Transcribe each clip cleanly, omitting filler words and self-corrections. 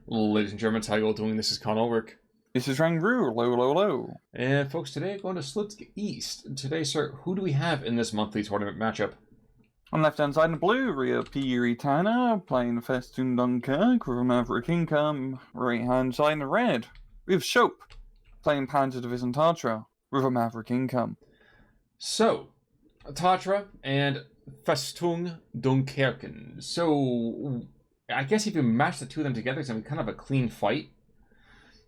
Ladies and gentlemen, how you all doing? This is Con Ulrich. This is Rangru, low. And folks, today going to Slutsk East. Today, sir, who do we have in this monthly tournament matchup? On left hand side in blue, we have PUriTanner playing Festoon Dunkirk with a Maverick income. Right hand side in red, we have Soap playing Panzer Division Tatra with a Maverick income. So, Tatra and Festung Dunkirkchen. So, I guess if you match the two of them together, it's going to be kind of a clean fight.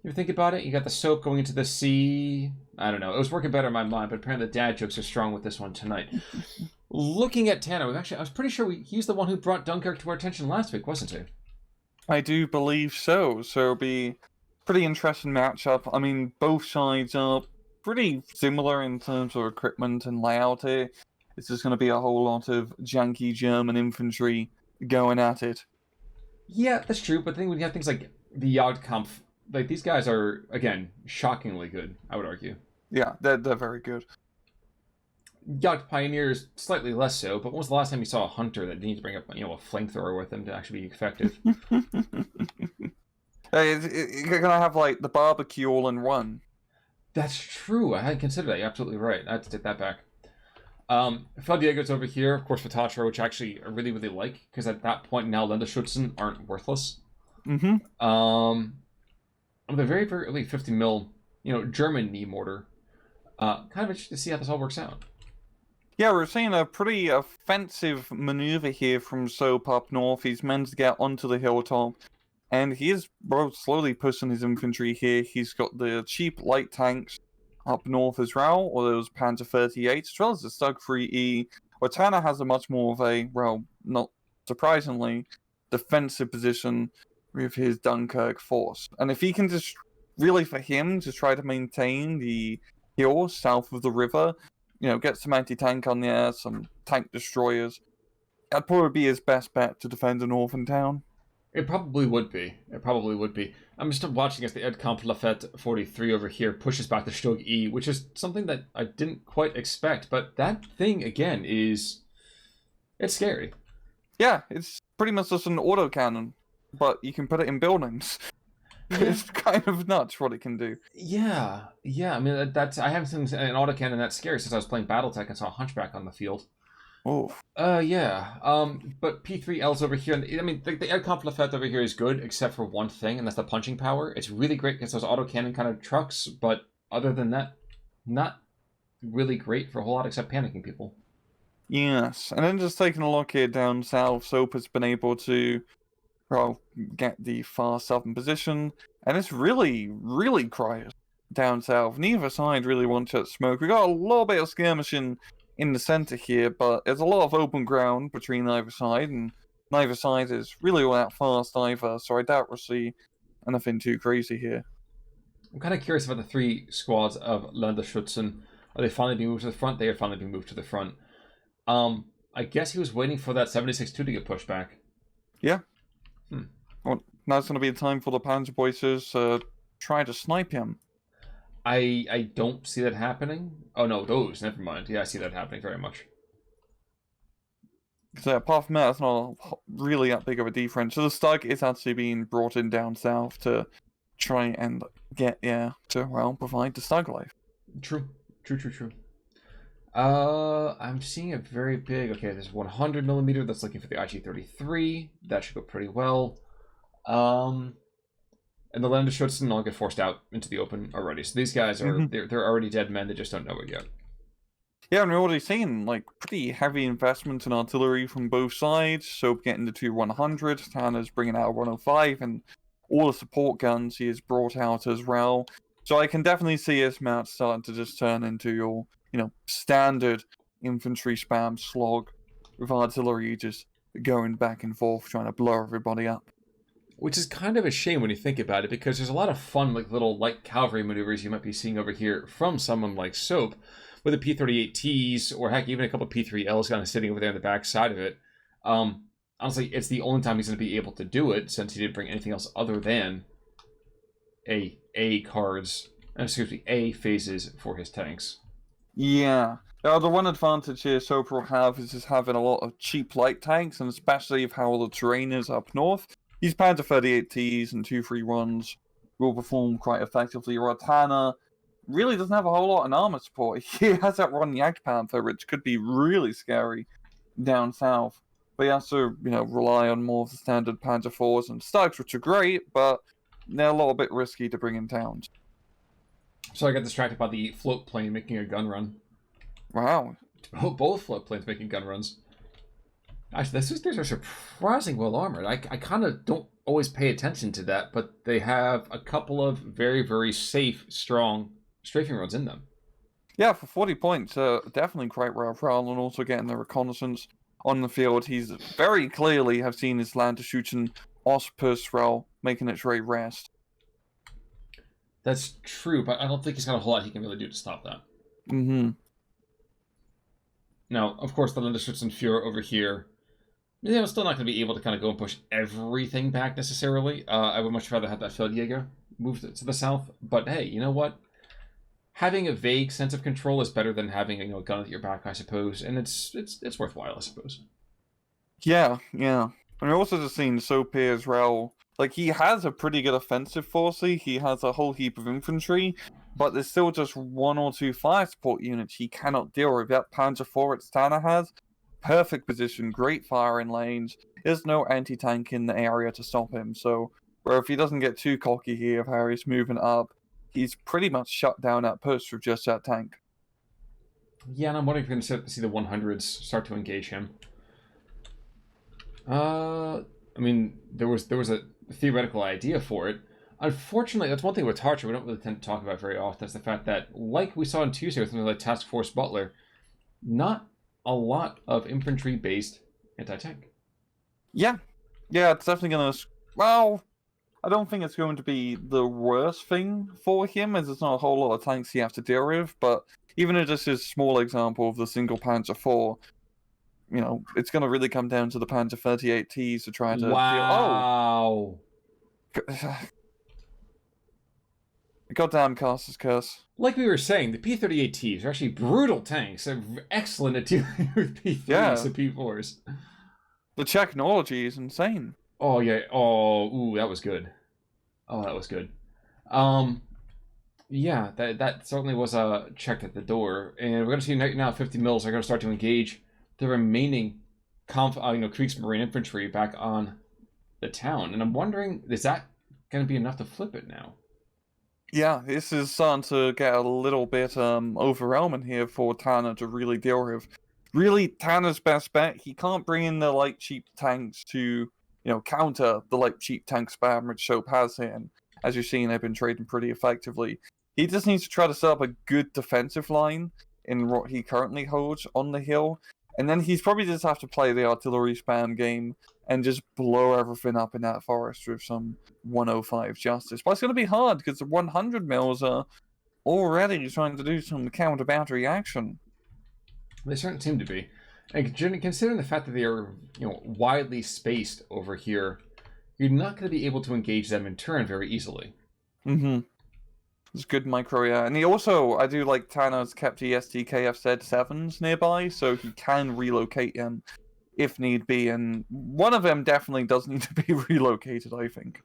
You think about it, you got the Soap going into the sea. I don't know, it was working better in my mind, but apparently the dad jokes are strong with this one tonight. Looking at Tanner, I was pretty sure he's the one who brought Dunkirk to our attention last week, wasn't he? I do believe so, so it'll be a pretty interesting matchup. I mean, both sides are pretty similar in terms of equipment and layout here. It's just going to be a whole lot of janky German infantry going at it. Yeah, that's true, but then when you have things like the Jagdkampf, like these guys are, again, shockingly good, I would argue. Yeah, they're very good. Jagd Pioneers, slightly less so, but when was the last time you saw a hunter that needs to bring up, a flamethrower with them to actually be effective? You're gonna have like the barbecue all in one. That's true. I hadn't considered that. You're absolutely right. I have to take that back. Fel Diego's over here, of course, for Tatra, which actually I really, really like, because at that point now Länderschützen aren't worthless. The very, very early 50 mil, German knee mortar. Kind of interesting to see how this all works out. Yeah, we're seeing a pretty offensive maneuver here from Soap up north. He's managed to get onto the hilltop, and he is slowly pushing his infantry here. He's got the cheap light tanks up north as well, or those Panzer 38, as well as the Stug 3E. Where Tanner has a much more of a, well, not surprisingly, defensive position with his Dunkirk force. And if he can just, really for him, just try to maintain the hill south of the river, get some anti-tank on there, some tank destroyers, that'd probably be his best bet to defend a northern town. It probably would be. I'm just watching as the Edkamp Lafette 43 over here pushes back the Stug E, which is something that I didn't quite expect, but that thing, again, it's scary. Yeah, it's pretty much just an autocannon, but you can put it in buildings. It's kind of nuts what it can do. Yeah. I mean, I haven't seen an autocannon that scary since I was playing BattleTech and saw a Hunchback on the field. Oh. Yeah. But P3L's over here. I mean, the Edkamp Lafette over here is good, except for one thing, and that's the punching power. It's really great against those autocannon kind of trucks, but other than that, not really great for a whole lot except panicking people. Yes, and then just taking a look here down south, Soap has been able to, get the far southern position, and it's really, really quiet down south. Neither side really wants that smoke. We got a little bit of skirmishing in the center here, but there's a lot of open ground between either side, and neither side is really all that fast either, so I doubt we'll see anything too crazy here. I'm kind of curious about the three squads of Länderschützen. Are they finally being moved to the front? They are finally being moved to the front. I guess he was waiting for that 76-2 to get pushed back. Yeah. Well, now it's going to be a time for the Panzerbeuters to try to snipe him. I don't see that happening. Oh no, those, never mind. Yeah, I see that happening very much. So apart from that, it's not really that big of a difference. So the Stug is actually being brought in down south to try and get, to, provide the Stug life. True. I'm seeing a very big, okay, there's 100mm that's looking for the IG-33. That should go pretty well. And the Länderschützen all get forced out into the open already. So these guys are, they're already dead men, they just don't know it yet. Yeah, and we're already seeing, pretty heavy investment in artillery from both sides. Soap getting the 100, Tanner's bringing out a 105, and all the support guns he has brought out as well. So I can definitely see this match starting to just turn into your, standard infantry spam slog with artillery just going back and forth, trying to blow everybody up. Which is kind of a shame when you think about it, because there's a lot of fun, little light cavalry maneuvers you might be seeing over here from someone like Soap, with the P-38Ts, or heck, even a couple of P-3Ls kind of sitting over there on the back side of it. Honestly, it's the only time he's going to be able to do it, since he didn't bring anything else other than A phases for his tanks. Yeah. The one advantage here Soap will have is just having a lot of cheap light tanks, and especially with how the terrain is up north. These Panzer 38Ts and 2-3-1s will perform quite effectively. Tanner really doesn't have a whole lot in armor support. He has that Ron Jagdpanther, which could be really scary down south. But he has to, rely on more of the standard Panzer IVs and Stugs, which are great, but they're a little bit risky to bring in towns. So I got distracted by the float plane making a gun run. Wow. Both float planes making gun runs. Actually, these are surprisingly well armored. I kind of don't always pay attention to that, but they have a couple of very, very safe, strong strafing runs in them. Yeah, for 40 points, definitely quite well, and also getting the reconnaissance on the field. He's very clearly have seen his Landerschutzen Ostpostral making its very rest. That's true, but I don't think he's got a whole lot he can really do to stop that. Mm-hmm. Now, of course, the Landerschutzen Führer over here, still not going to be able to kind of go and push everything back necessarily. I would much rather have that Feldjäger move to the south. But hey, you know what? Having a vague sense of control is better than having a gun at your back, I suppose, and it's worthwhile, I suppose. Yeah. And we're also just seeing Sope as well. Like, he has a pretty good offensive force. He has a whole heap of infantry, but there's still just one or two fire support units he cannot deal with. That Panzer IV Tanner has perfect position, great firing lanes. There's no anti-tank in the area to stop him. So, where if he doesn't get too cocky here of how he's moving up, he's pretty much shut down that push with just that tank. Yeah, and I'm wondering if we're going to start to see the 100s start to engage him. There was a theoretical idea for it. Unfortunately, that's one thing with Tatra we don't really tend to talk about very often, is the fact that, like we saw on Tuesday with something like Task Force Butler, not a lot of infantry-based anti-tank. Yeah, it's definitely going to... Well, I don't think it's going to be the worst thing for him, as there's not a whole lot of tanks he has to deal with, but even if this is a small example of the single Panzer IV, it's going to really come down to the Panzer 38Ts to try to... Wow! Goddamn Caster's Curse. Like we were saying, the P-38Ts are actually brutal tanks. They're excellent at dealing with P-3s and P-4s. The technology is insane. Oh, yeah. Oh, ooh, that was good. Oh, that was good. Yeah, that certainly was checked at the door. And we're going to see now 50 mils are going to start to engage the remaining Kriegsmarine infantry back on the town. And I'm wondering, is that going to be enough to flip it now? Yeah, this is starting to get a little bit overwhelming here for Tanner to really deal with. Really, Tanner's best bet, he can't bring in the light cheap tanks to, counter the light cheap tank spam which Soap has here. And as you've seen, they've been trading pretty effectively. He just needs to try to set up a good defensive line in what he currently holds on the hill. And then he's probably just have to play the artillery spam game and just blow everything up in that forest with some 105 justice. But it's going to be hard because the 100 mils are already trying to do some counter battery action. They certainly seem to be. And considering the fact that they are, widely spaced over here, you're not going to be able to engage them in turn very easily. Mm-hmm. It's good micro, yeah. And he also, I do like Tanner's kept EST KFZ7s nearby, so he can relocate them if need be. And one of them definitely does need to be relocated, I think.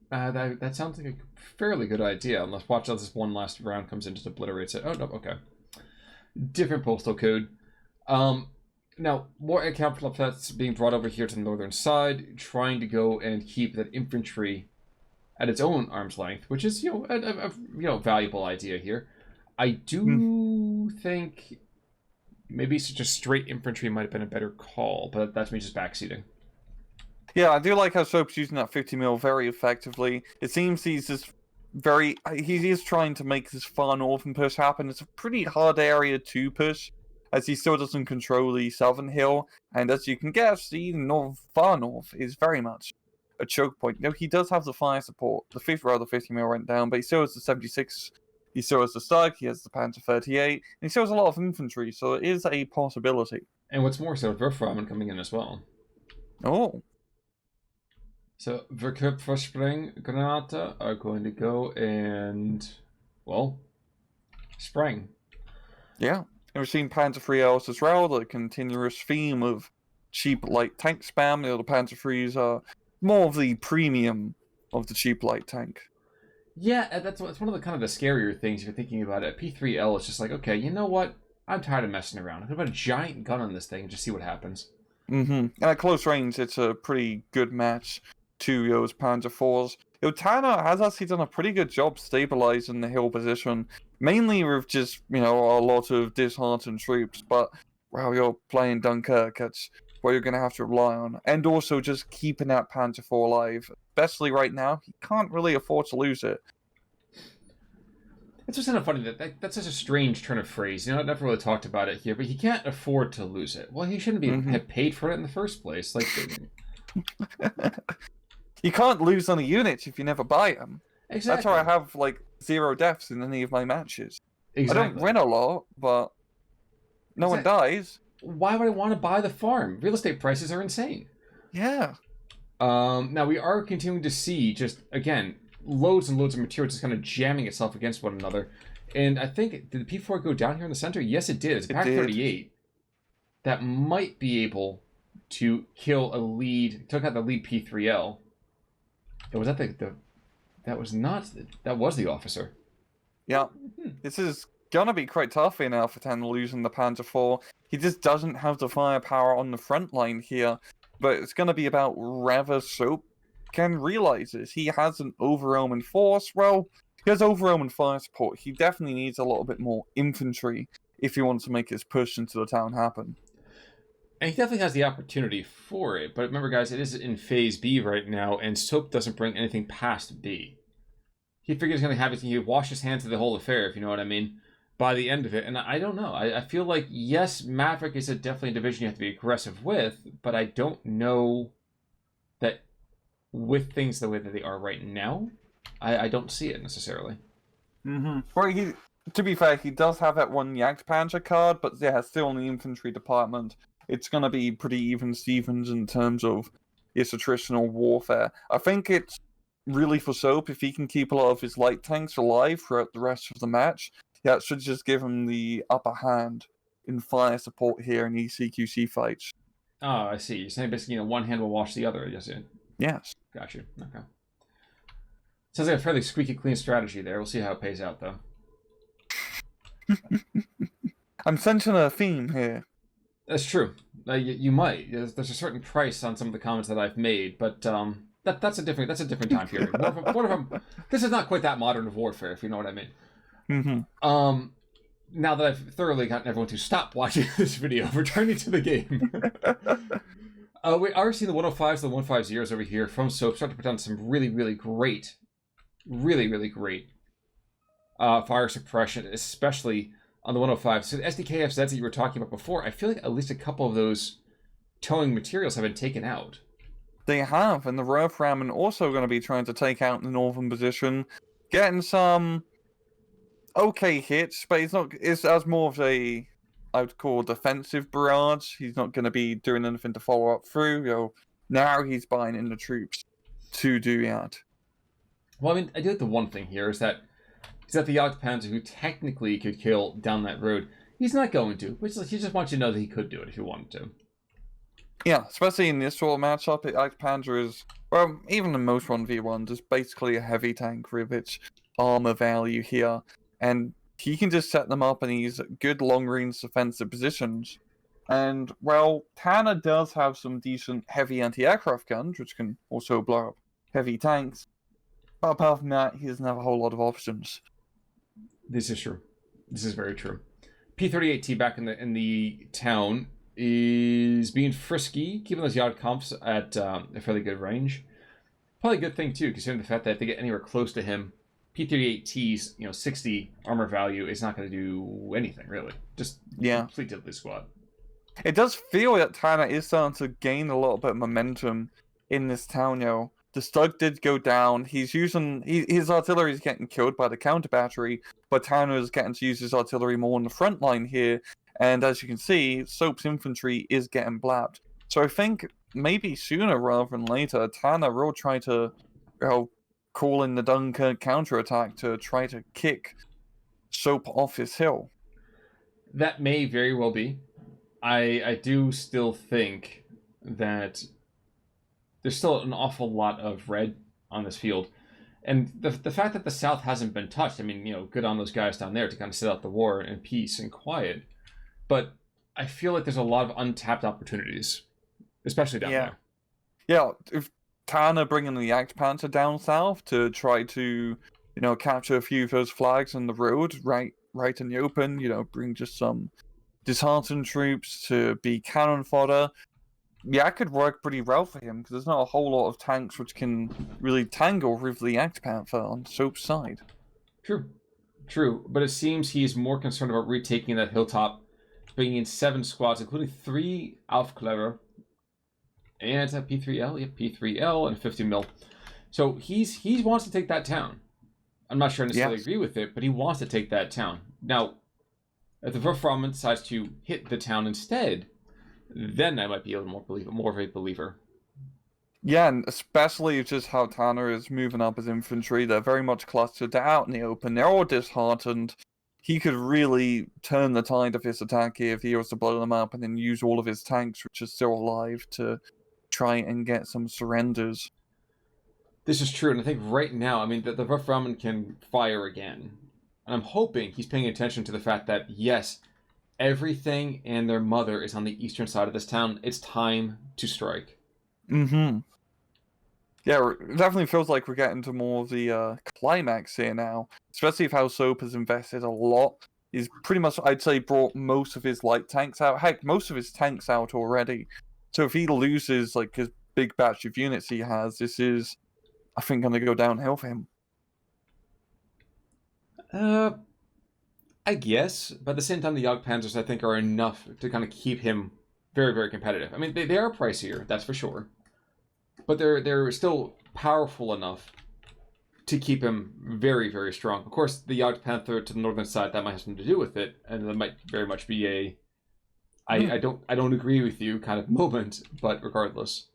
That sounds like a fairly good idea. Let's watch how this one last round comes in, just obliterates it. Oh, no, okay. Different postal code. Now, more air capital that's being brought over here to the northern side, trying to go and keep that infantry at its own arm's length, which is, a valuable idea here. I do think maybe such a straight infantry might have been a better call, but that's me just backseating. Yeah, I do like how Soap's using that 50 mil very effectively. It seems he is trying to make this far northern push happen. It's a pretty hard area to push, as he still doesn't control the southern hill, and as you can guess, the far north is very much a choke point. He does have the fire support. The 50 mil went down, but he still has the 76. He still has the Stug. He has the Panzer 38. And he still has a lot of infantry, so it is a possibility. And what's more, so Würfrahmen coming in as well. Oh. So Verkörpersprenggranate are going to go and, spreng. Yeah. And we've seen Panzer 3Ls as well, the continuous theme of cheap light tank spam. The Panzer 3s are more of the premium of the cheap light tank. Yeah, that's one of the kind of the scarier things if you're thinking about it. P3L is just like, okay, you know what? I'm tired of messing around. I'm gonna put a giant gun on this thing and just see what happens. And at close range, it's a pretty good match to those Panzer IVs. Tanner has actually done a pretty good job stabilizing the hill position, mainly with just, a lot of disheartened troops, but, well, you're playing Dunkirk, that's what you're going to have to rely on. And also just keeping that Panzer IV alive, especially right now, he can't really afford to lose it. It's just kind of funny that's such a strange turn of phrase. You know, I never really talked about it here, but he can't afford to lose it. Well, he shouldn't have paid for it in the first place. Like, you can't lose on a unit if you never buy them. exactly. That's how I have like 0 deaths in any of my matches. Exactly. I don't win a lot, but no one dies. Why would I want to buy the farm? Real estate prices are insane. Yeah. Now we are continuing to see just again loads and loads of material just kind of jamming itself against one another. And I think, did the P4 go down here in the center? Yes, it did. It's a Pack 38 that might be able to kill a lead, took out the lead P3L. Was that that was the officer. Yeah. This is gonna be quite tough here now for Tanner losing the Panzer IV. He just doesn't have the firepower on the front line here. But it's gonna be about whether Soap can realize this. He has an overwhelming force. Well, he has overwhelming fire support. He definitely needs a little bit more infantry if he wants to make his push into the town happen. And he definitely has the opportunity for it. But remember, guys, it is in Phase B right now, and Soap doesn't bring anything past B. He figures he's going to have it. He wash his hands of the whole affair, if you know what I mean, by the end of it. And I don't know. I feel like, yes, Maverick is definitely a division you have to be aggressive with, but I don't know that with things the way that they are right now, I don't see it necessarily. Well, to be fair, he does have that one Jagdpanzer card, but yeah, still in the infantry department, it's going to be pretty even Stevens in terms of its attritional warfare. I think it's really for Soap, if he can keep a lot of his light tanks alive throughout the rest of the match, yeah, it should just give him the upper hand in fire support here in these CQC fights. Oh, I see. You're saying basically, one hand will wash the other. Yes. Got you. Okay. Sounds like a fairly squeaky clean strategy there. We'll see how it pays out, though. I'm sensing a theme here. That's true. You might. There's a certain price on some of the comments that I've made, but that's a different time period. This is not quite that modern of warfare, if you know what I mean. Now that I've thoroughly gotten everyone to stop watching this video, returning to the game. We are seeing the 105s, the 150s over here from Soap start to put down some really, really great fire suppression, especially on the 105. So the SDKFZs that you were talking about before, I feel like at least a couple of those towing materials have been taken out. They have, and the Rough-Ramming also going to be trying to take out the northern position, getting some okay hits, but it's as more of a, I would call, defensive barrage. He's not going to be doing anything to follow up through. Now he's buying in the troops to do that. Well, I mean, I do think the one thing here is that the Jagdpanzer, who technically could kill down that road, he's not going to. He just wants you to know that he could do it if he wanted to. Yeah, especially in this sort of matchup, Jagdpanzer is, well, even in most 1v1s, is basically a heavy tank with its armor value here. And he can just set them up in these good long-range defensive positions. And, well, Tanner does have some decent heavy anti-aircraft guns, which can also blow up heavy tanks. But apart from that, he doesn't have a whole lot of options. This is true. This is very true. P38T back in the town is being frisky, keeping those Yard comps at a fairly good range. Probably a good thing, too, considering the fact that if they get anywhere close to him, P38T's 60 armor value is not going to do anything, really. Just complete diddly squat. It does feel that Tanner is starting to gain a little bit of momentum in this town, The Stug did go down. He's using... his artillery is getting killed by the counter battery, but Tanner is getting to use his artillery more on the front line here. And as you can see, Soap's infantry is getting blabbed. So I think maybe sooner rather than later, Tanner will try to call in the Dunkirk counterattack to try to kick Soap off his hill. That may very well be. I do still think that there's still an awful lot of red on this field. And the fact that the South hasn't been touched, I mean, good on those guys down there to kind of sit out the war in peace and quiet. But I feel like there's a lot of untapped opportunities, especially down there. Yeah, if Tanner bringing the Jagdpanzer down south to try to, capture a few of those flags on the road, right in the open, bring just some disheartened troops to be cannon fodder. Yeah, it could work pretty well for him, because there's not a whole lot of tanks which can really tangle with the Jagdpanther on Soap's side. True. But it seems he's more concerned about retaking that hilltop, bringing in 7 squads, including 3 Aufklärer, and a P3L, P3L, and a 50 mil. So he wants to take that town. I'm not sure I necessarily agree with it, but he wants to take that town. Now, if the Verframen decides to hit the town instead, then I might be a little more of a believer. Yeah, and especially just how Tanner is moving up his infantry. They're very much clustered. They're out in the open. They're all disheartened. He could really turn the tide of his attack here if he was to blow them up and then use all of his tanks, which are still alive, to try and get some surrenders. This is true, and I think right now, I mean, the Verframen can fire again. And I'm hoping he's paying attention to the fact that, yes, everything and their mother is on the eastern side of this town. It's time to strike. Mm-hmm. Yeah, it definitely feels like we're getting to more of the climax here now. Especially if how Soap has invested a lot. He's pretty much, I'd say, brought most of his light tanks out. Heck, most of his tanks out already. So if he loses, like, his big batch of units he has, this is, I think, going to go downhill for him. I guess, but at the same time, the Jagdpanzers, I think, are enough to kind of keep him very, very competitive. I mean, they are pricier, that's for sure, but they're still powerful enough to keep him very, very strong. Of course, the Jagdpanther to the northern side, that might have something to do with it, and that might very much be a I don't agree with you kind of moment, but regardless.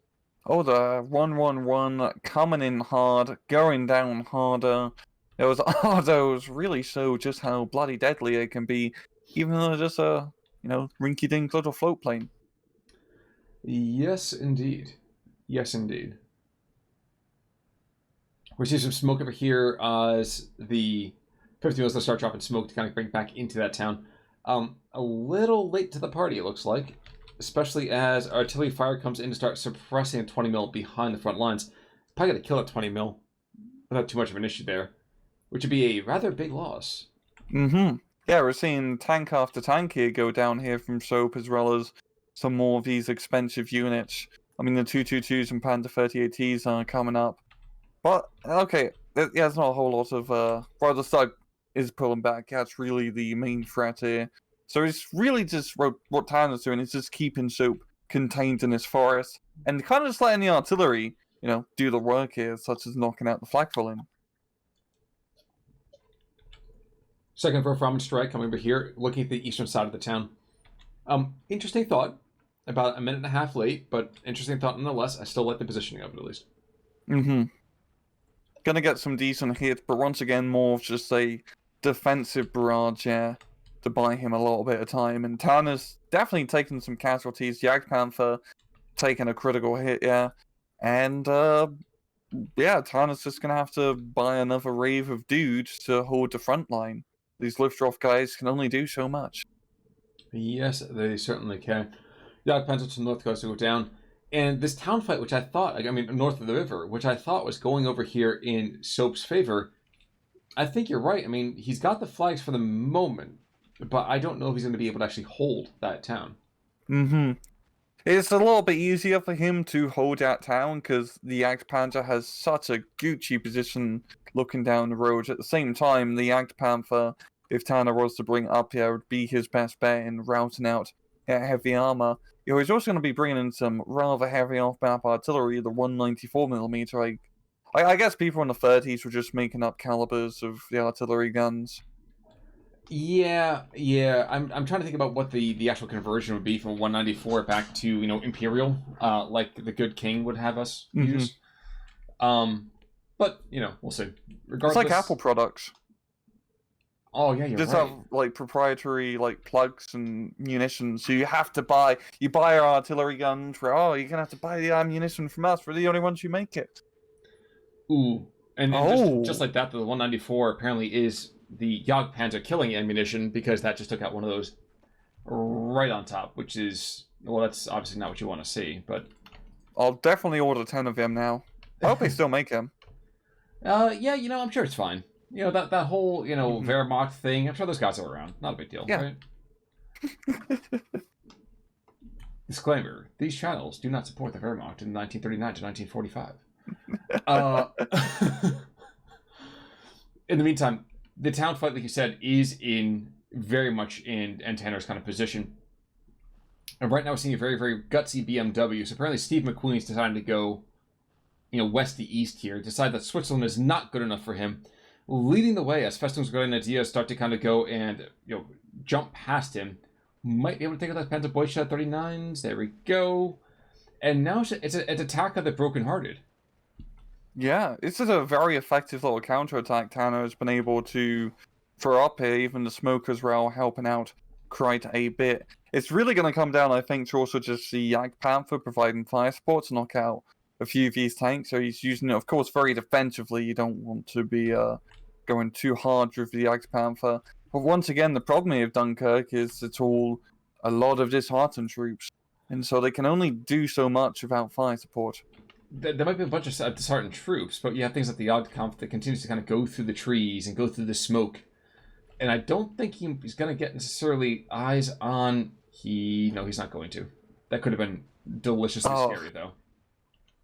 Oh, the 111 coming in hard, going down harder. Those really show just how bloody deadly it can be, even though it's just a, rinky-dink little float plane. Yes, indeed. Yes, indeed. We see some smoke over here as the 50 mils start dropping smoke to kind of bring back into that town. A little late to the party, it looks like, especially as artillery fire comes in to start suppressing a 20 mil behind the front lines. Probably going to kill that 20 mil without too much of an issue there, which would be a rather big loss. Mm-hmm. Yeah, we're seeing tank after tank here go down here from Soap, as well as some more of these expensive units. I mean, the 222s and Panther 38Ts are coming up. But, okay, there's not a whole lot of, while the Slug is pulling back, that's really the main threat here. So it's really just what Tanner's doing, is just keeping Soap contained in his forest, and kind of just letting the artillery, do the work here, such as knocking out the flak falling. Second Verframen strike coming over here, looking at the eastern side of the town. Interesting thought. About a minute and a half late, but interesting thought nonetheless. I still like the positioning of it, at least. Mm-hmm. Gonna get some decent hits, but once again, more of just a defensive barrage, to buy him a little bit of time. And Tanner's definitely taking some casualties. Jagdpanther taking a critical hit, And, Tanner's just gonna have to buy another wave of dudes to hold the front line. These Luftwaffe guys can only do so much. Yes, they certainly can. Jagdpanzer to the north coast to go down. And this town fight, which I thought, north of the river, which I thought was going over here in Soap's favor, I think you're right. I mean, he's got the flags for the moment, but I don't know if he's going to be able to actually hold that town. Mm-hmm. It's a little bit easier for him to hold that town because the Jagdpanzer has such a Gucci position looking down the road. At the same time, the Jagdpanther, if Tanner was to bring up here, would be his best bet in routing out heavy armor. He's also going to be bringing in some rather heavy off-map artillery, the 194mm. I guess people in the 30s were just making up calibers of the artillery guns. Yeah. I'm trying to think about what the actual conversion would be from 194 back to Imperial, like the good king would have us use. But we'll see. Regardless, it's like Apple products. Oh, yeah, you're Just right. have like proprietary like plugs and munitions. So you have to buy our artillery guns. Where you're gonna have to buy the ammunition from us. We're the only ones who make it. Ooh. And just Oh, like that, the 194 apparently is the Jagdpanzer killing ammunition because that just took out one of those right on top, which is, well, that's obviously not what you want to see, but I'll definitely order 10 of them now. I hope they still make them. yeah, I'm sure it's fine. That whole, Hmm. Wehrmacht thing, I'm sure those guys are around. Not a big deal, Yeah. right? Disclaimer: these channels do not support the Wehrmacht in 1939 to 1945. Uh, in the meantime, the town fight, like you said, is in very much in Tanner's kind of position. And right now we're seeing a very, very gutsy BMW. So apparently Steve McQueen's deciding to go, west to east here, decide that Switzerland is not good enough for him, leading the way as Festungsgrenadiers start to kind of go and, jump past him. Might be able to take out that Panzer Boystadt 39s. There we go. And now it's an attack of the brokenhearted. Yeah, this is a very effective little counterattack Tanner has been able to throw up here. Even the smokers rail helping out quite a bit. It's really going to come down, I think, to also just the Jagdpanther providing fire support to knock out a few of these tanks. So he's using it, of course, very defensively. You don't want to be going too hard with the Jagdpanther. But once again, the problem here with Dunkirk is it's all a lot of disheartened troops. And so they can only do so much without fire support. There might be a bunch of disheartened troops, but you have things like the Odd Kampf that continues to kind of go through the trees and go through the smoke. And I don't think he's going to get necessarily eyes on... No, he's not going to. That could have been deliciously scary, though.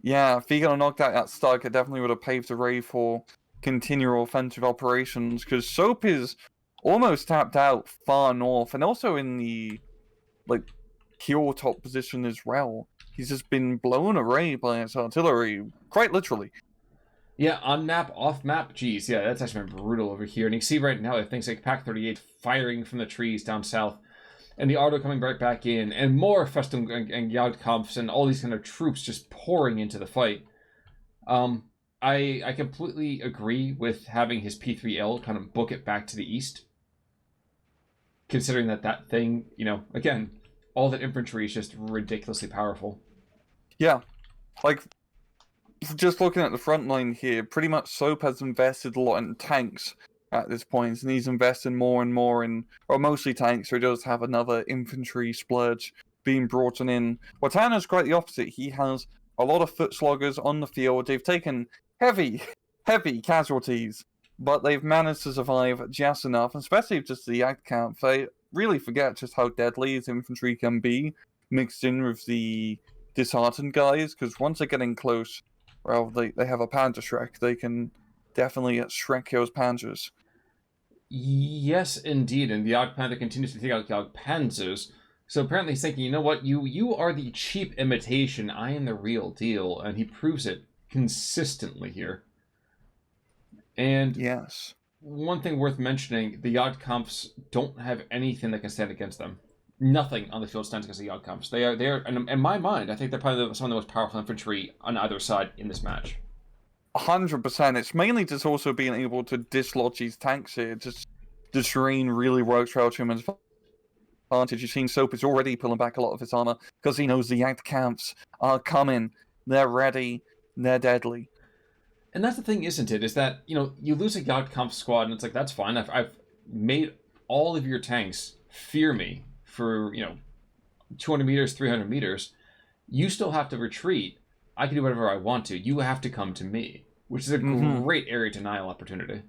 Yeah, if he got knocked out at Stark, it definitely would have paved the way for continual offensive operations, because Soap is almost tapped out far north, and also in the, like, hilltop position as well. He's just been blown away by his artillery, quite literally. Yeah, on map, off map, geez, yeah, that's actually been brutal over here. And you can see right now that things like Pack 38 firing from the trees down south, and the Ardo coming right back in, and more Festung and Jagdkampfs and all these kind of troops just pouring into the fight. I completely agree with having his P3L kind of book it back to the east, considering that thing, again, all that infantry is just ridiculously powerful. Yeah, like, just looking at the front line here, pretty much Soap has invested a lot in tanks at this point, and he's investing more and more in, or mostly tanks, so he does have another infantry splurge being brought in. Tanner's quite the opposite. He has a lot of foot sloggers on the field. They've taken heavy casualties, but they've managed to survive just enough, especially just the Jagd camp. They really forget just how deadly his infantry can be, mixed in with the disheartened guys, because once they're getting close, well, they have a Panzer Shrek. They can definitely Shrek those Panzers. Yes, indeed, and the Jagdpanther continues to take out Jagdpanzers. So apparently he's thinking, you know what, you are the cheap imitation, I am the real deal, and he proves it consistently here. And Yes. one thing worth mentioning, the Jagdkampfs don't have anything that can stand against them. Nothing on the field stands against the Jagdkampfs. They are, in my mind, I think they're probably some of the most powerful infantry on either side in this match. 100%. It's mainly just also being able to dislodge these tanks here. Just the terrain really works well to him as advantage. You've seen Soap is already pulling back a lot of his armor because he knows the Jagd camps are coming. They're ready. They're deadly. And that's the thing, isn't it? Is that, you lose a Jagdkampf squad, and it's like, that's fine. I've made all of your tanks fear me for, 200 meters, 300 meters. You still have to retreat. I can do whatever I want to. You have to come to me, which is a great area denial opportunity.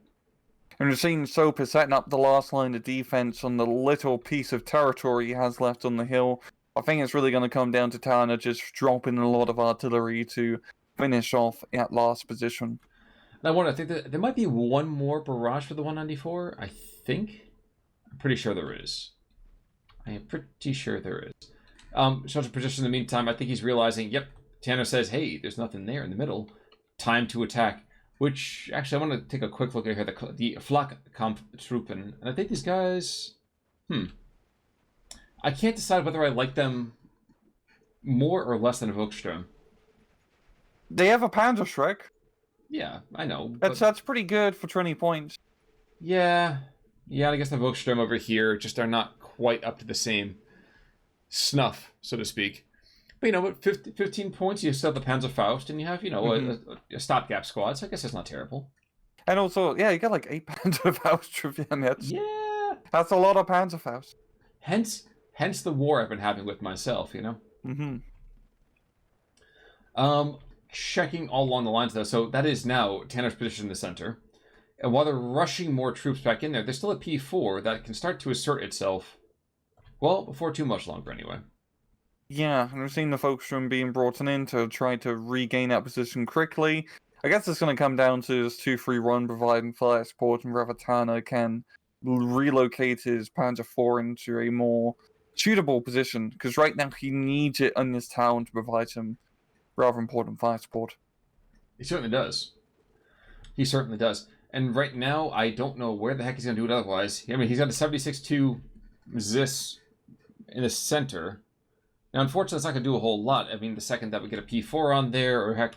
And we're seeing Soap is setting up the last line of defense on the little piece of territory he has left on the hill. I think it's really going to come down to Tanner just dropping a lot of artillery to finish off at last position. And I think that there might be one more barrage for the 194. I think. I'm pretty sure there is. I am pretty sure there is. Such a position in the meantime, I think he's realizing, yep, Tanner says, hey, there's nothing there in the middle. Time to attack. Which, actually, I want to take a quick look at here. The Flakkampftruppen. And I think these guys... I can't decide whether I like them more or less than Volkssturm. They have a Panzer Shrek. Yeah, I know. That's pretty good for 20 points. Yeah. Yeah, I guess the Volkssturm over here just are not quite up to the same snuff, so to speak. But, with 15 points, you still have the Panzerfaust, and you have, a stopgap squad, so I guess it's not terrible. And also, yeah, you got like 8 Panzerfaust Trevaniets. Yeah. That's a lot of Panzerfaust. Hence the war I've been having with myself, Checking all along the lines, though, so that is now Tanner's position in the center. And while they're rushing more troops back in there's still a P4 that can start to assert itself, well, before too much longer, anyway. Yeah, and we've seen the Volkssturm being brought in to try to regain that position quickly. I guess it's going to come down to this 2-3-1 providing fire support, and PUriTanner can relocate his Panzer IV into a more suitable position, because right now he needs it in this town to provide him rather important fire support. He certainly does. He certainly does. And right now, I don't know where the heck he's going to do it otherwise. I mean, he's got a 76-2 Zis in the center. Now, unfortunately, it's not going to do a whole lot. I mean, the second that we get a P4 on there, or heck,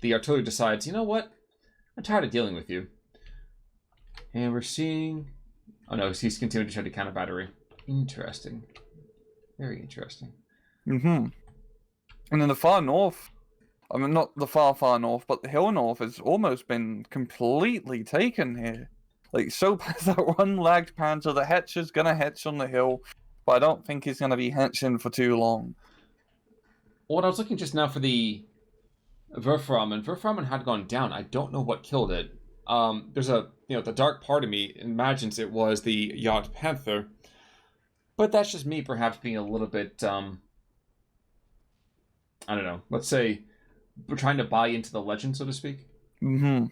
the artillery decides, you know what? I'm tired of dealing with you. And we're seeing... Oh, no, he's continuing to try to counter battery. Interesting. Very interesting. And in the far north, I mean, not the far north, but the hill north has almost been completely taken here. Like, Soap has that one-lagged Panzer. The Hetch is going to hetch on the hill, but I don't think he's going to be hetching for too long. Well, I was looking just now for the Werframen. Werframen had gone down. I don't know what killed it. There's a, the dark part of me imagines it was the Yacht Panther. But that's just me perhaps being a little bit, I don't know, let's say, we're trying to buy into the legend, so to speak. The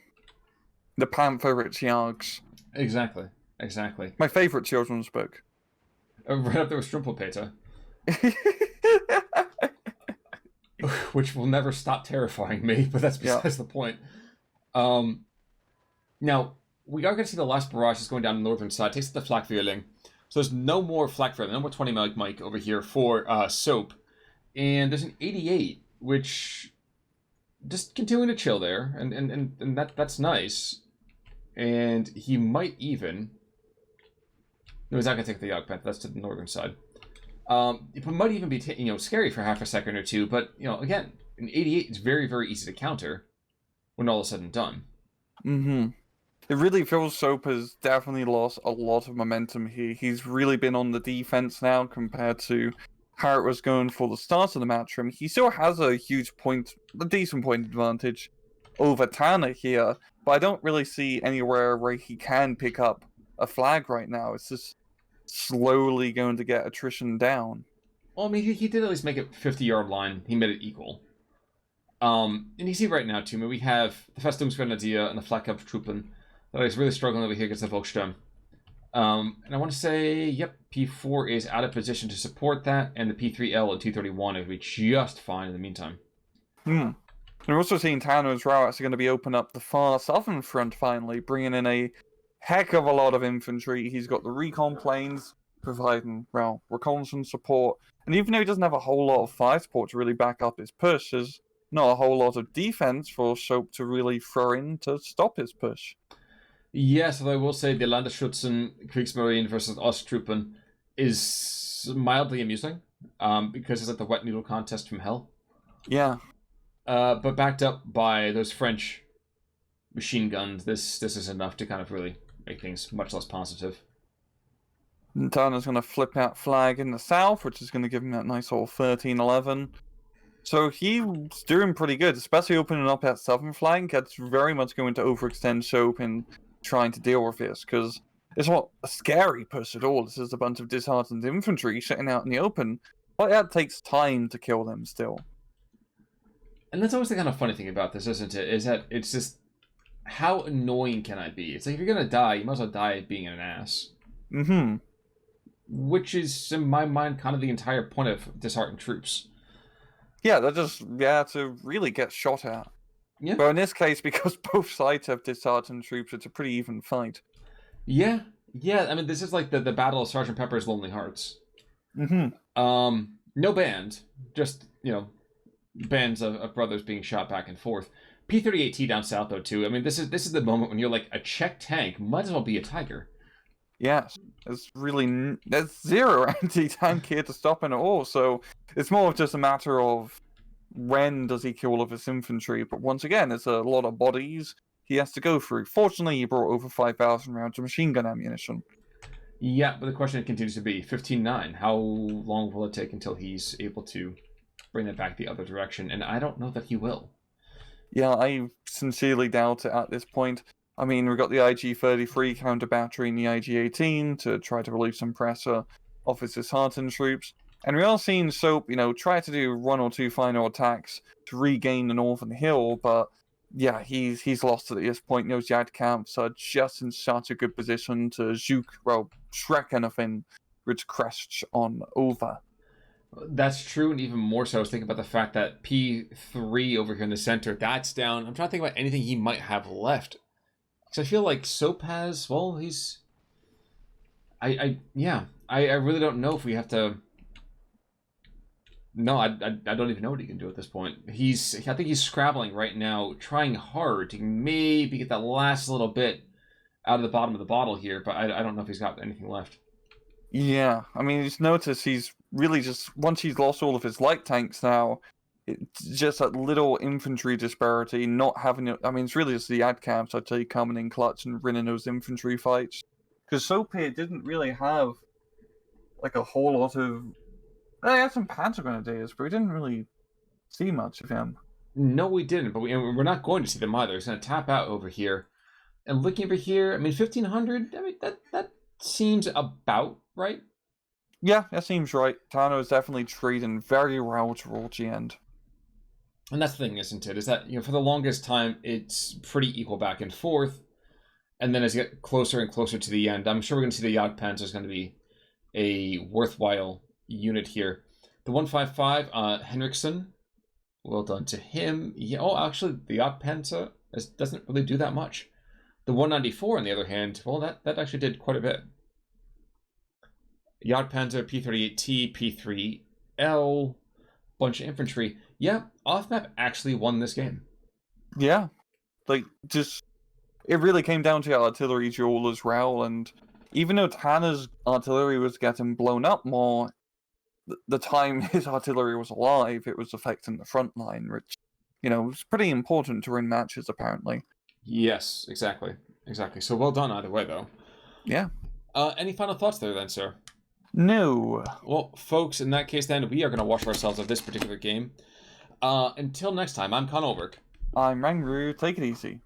Panther Rich Yargs. Exactly. My favorite children's book. Right up there with Strumpelpeter. Which will never stop terrifying me, but that's besides the point. Now, we are going to see the last barrage is going down the northern side. Takes the Flakvierling. So there's no more Flakvierling, no more 20 Mike over here for Soap. And there's an 88, which just continuing to chill there, and that's nice. And he might even... No, he's not going to take the Yogg Panther. That's to the northern side. It might even be scary for half a second or two, but again, an 88 is very, very easy to counter when all is said and done. It really feels Soap has definitely lost a lot of momentum here. He's really been on the defense now compared to how it was going for the start of the match. I mean, he still has a decent point advantage over Tanner here, but I don't really see anywhere where he can pick up a flag right now. It's just slowly going to get attrition down. Well, I mean, he did at least make it 50-yard line. He made it equal. And you see right now, too, we have the Festungsgrenadier and the Flakkampftruppen that is really struggling over here against the Volkssturm. And I want to say, yep, P4 is out of position to support that, and the P3L and 231 will be just fine in the meantime. We're also seeing Tanner's routes are going to be open up the far southern front finally, bringing in a heck of a lot of infantry. He's got the recon planes providing, reconnaissance support. And even though he doesn't have a whole lot of fire support to really back up his push, there's not a whole lot of defense for Soap to really throw in to stop his push. Yes, although I will say the Landesschützen Kriegsmarine versus Osttruppen is mildly amusing, because it's like the wet noodle contest from hell. Yeah. But backed up by those French machine guns, this is enough to kind of really make things much less positive. And Tanner's going to flip out flag in the south, which is going to give him that nice little 13-11. So he's doing pretty good, especially opening up that southern flank. That's very much going to overextend Soap in trying to deal with this, because it's not a scary push at all. This is a bunch of disheartened infantry sitting out in the open, but that takes time to kill them still. And that's always the kind of funny thing about this, isn't it? Is that it's just, how annoying can I be? It's like, if you're going to die, you might as well die being an ass. Which is, in my mind, kind of the entire point of disheartened troops. Yeah, they're just, to really get shot at. Yeah. But in this case, because both sides have disheartened troops, it's a pretty even fight. Yeah. I mean, this is like the Battle of Sergeant Pepper's Lonely Hearts. No band, just, bands of brothers being shot back and forth. P-38T down south, though, too. I mean, this is the moment when you're like, a Czech tank might as well be a Tiger. Yes, there's zero anti-tank here to stop him at all. So it's more of just a matter of when does he kill all of his infantry. But once again, it's a lot of bodies he has to go through. Fortunately, he brought over 5,000 rounds of machine gun ammunition. Yeah, but the question continues to be 15-9. How long will it take until he's able to bring it back the other direction? And I don't know that he will. Yeah, I sincerely doubt it at this point. I mean, we've got the IG-33 counter battery and the IG-18 to try to relieve some pressure off his disheartened troops. And we are seeing Soap, try to do one or two final attacks to regain the northern hill, but yeah, he's lost at this point. Those Yad camps are just in such a good position to Shrek anything which crashed on over. That's true, and even more so, I was thinking about the fact that P3 over here in the center, that's down. I'm trying to think about anything he might have left. Because I feel like Soap has, well, he's... I really don't know if we have to... No, I don't even know what he can do at this point. I think he's scrabbling right now, trying hard to maybe get that last little bit out of the bottom of the bottle here, but I don't know if he's got anything left. Yeah, I mean, just notice he's really just, once he's lost all of his light tanks now, it's just that little infantry disparity, not having it. I mean, it's really just the ad camps, I'd say, coming in clutch and winning those infantry fights. Because Soapir didn't really have, like, a whole lot of. He had some Panzer Grenadiers, but we didn't really see much of him. No, we didn't, but we're not going to see them either. He's going to tap out over here. And looking over here, I mean, 1,500, I mean, that seems about right. Yeah, that seems right. Tano is definitely trading very well towards the end. And that's the thing, isn't it? Is that, for the longest time, it's pretty equal back and forth. And then as you get closer and closer to the end, I'm sure we're going to see the Jagdpanzer is going to be a worthwhile unit here. The 155, Henriksen, well done to him. Yeah, actually, the Jagdpanzer doesn't really do that much. The 194, on the other hand, well, that actually did quite a bit. Jagdpanzer, P38T, P3L, bunch of infantry. Yeah, off-map actually won this game. Yeah, it really came down to artillery duel as well, and even though Tanner's artillery was getting blown up more, the time his artillery was alive, it was affecting the front line, which, was pretty important to win matches, apparently. Yes, exactly. So well done either way, though. Yeah. Any final thoughts there, then, sir? No. Well, folks, in that case, then, we are going to wash ourselves of this particular game. Until next time, I'm Con Ulrich. I'm Rangru. Take it easy.